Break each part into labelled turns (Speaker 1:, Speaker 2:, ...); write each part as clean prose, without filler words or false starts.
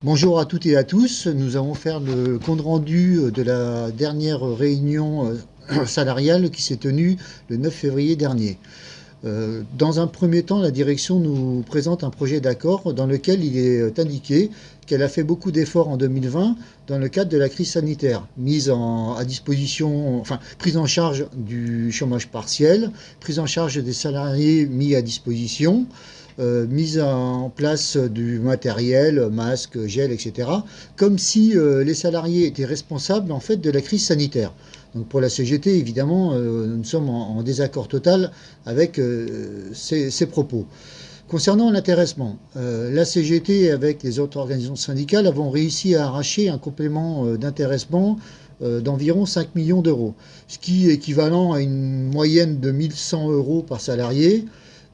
Speaker 1: Bonjour à toutes et à tous. Nous allons faire le compte-rendu de la dernière réunion salariale qui s'est tenue le 9 février dernier. Dans un premier temps, la direction nous présente un projet d'accord dans lequel il est indiqué qu'elle a fait beaucoup d'efforts en 2020 dans le cadre de la crise sanitaire, à disposition, prise en charge du chômage partiel, prise en charge des salariés mis à disposition, mise en place du matériel, masques, gel, etc., comme si les salariés étaient responsables en fait de la crise sanitaire. Donc pour la CGT, évidemment, nous sommes en désaccord total avec ces propos. Concernant l'intéressement, la CGT avec les autres organisations syndicales avons réussi à arracher un complément d'intéressement d'environ 5 millions d'euros, ce qui est équivalent à une moyenne de 1100 euros par salarié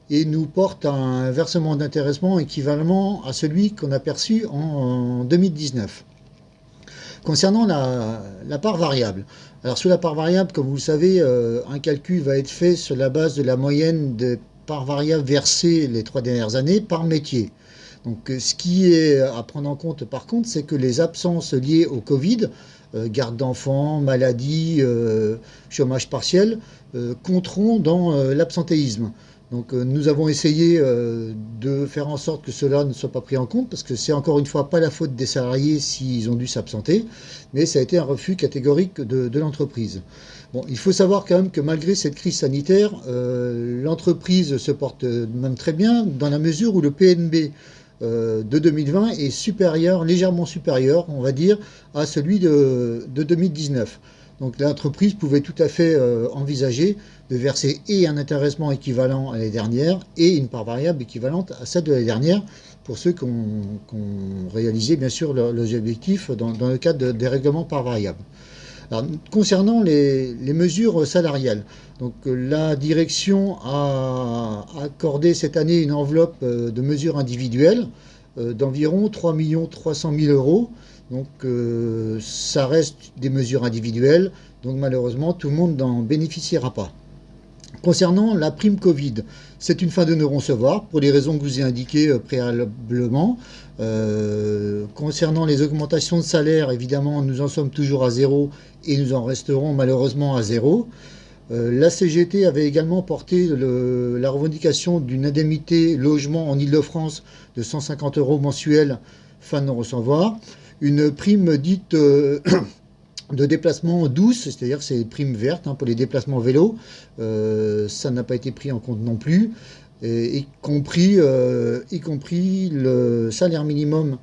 Speaker 1: et nous porte à un versement d'intéressement équivalent à celui qu'on a perçu en 2019. Concernant la part variable, alors sur la part variable, comme vous le savez, un calcul va être fait sur la base de la moyenne des parts variables versées les 3 dernières années par métier. Donc ce qui est à prendre en compte par contre, c'est que les absences liées au Covid, garde d'enfants, maladie, chômage partiel, compteront dans l'absentéisme. Donc nous avons essayé de faire en sorte que cela ne soit pas pris en compte, parce que c'est encore une fois pas la faute des salariés s'ils ont dû s'absenter, mais ça a été un refus catégorique de l'entreprise. Bon, il faut savoir quand même que malgré cette crise sanitaire, l'entreprise se porte même très bien dans la mesure où le PNB de 2020 est supérieur, légèrement supérieur, on va dire, à celui de 2019. Donc l'entreprise pouvait tout à fait envisager de verser et un intéressement équivalent à l'année dernière et une part variable équivalente à celle de l'année dernière pour ceux qui ont réalisé bien sûr leurs objectifs dans le cadre des règlements par variable. Alors, concernant les mesures salariales, donc, la direction a accordé cette année une enveloppe de mesures individuelles d'environ 3 300 000 euros. Donc ça reste des mesures individuelles, donc malheureusement tout le monde n'en bénéficiera pas. Concernant la prime Covid, c'est une fin de non-recevoir pour les raisons que je vous ai indiquées préalablement. Concernant les augmentations de salaire, évidemment, nous en sommes toujours à zéro et nous en resterons malheureusement à zéro. La CGT avait également porté la revendication d'une indemnité logement en Ile-de-France de 150 euros mensuels, fin de non-recevoir. Une prime dite de déplacement douce, c'est-à-dire c'est une prime verte pour les déplacements vélo, ça n'a pas été pris en compte non plus, y compris le salaire minimum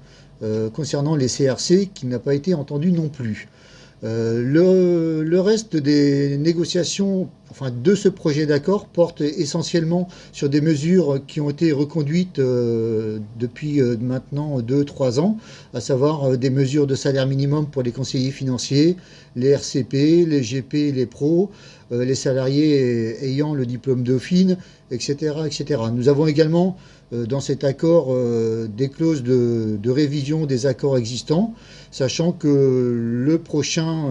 Speaker 1: concernant les CRC qui n'a pas été entendu non plus. Le reste des négociations de ce projet d'accord porte essentiellement sur des mesures qui ont été reconduites depuis maintenant 2-3 ans, à savoir des mesures de salaire minimum pour les conseillers financiers, les RCP, les GP, les pros, les salariés ayant le diplôme Dauphine, etc., etc. Nous avons également dans cet accord des clauses de révision des accords existants, sachant que le prochain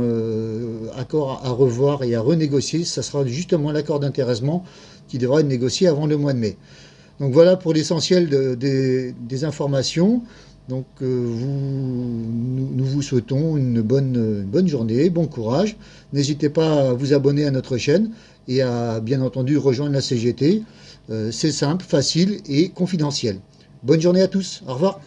Speaker 1: accord à revoir et à renégocier, ça sera justement l'accord d'intéressement qui devra être négocié avant le mois de mai. Donc voilà pour l'essentiel des informations. Donc nous vous souhaitons une bonne journée, bon courage. N'hésitez pas à vous abonner à notre chaîne et à bien entendu rejoindre la CGT. C'est simple, facile et confidentiel. Bonne journée à tous. Au revoir.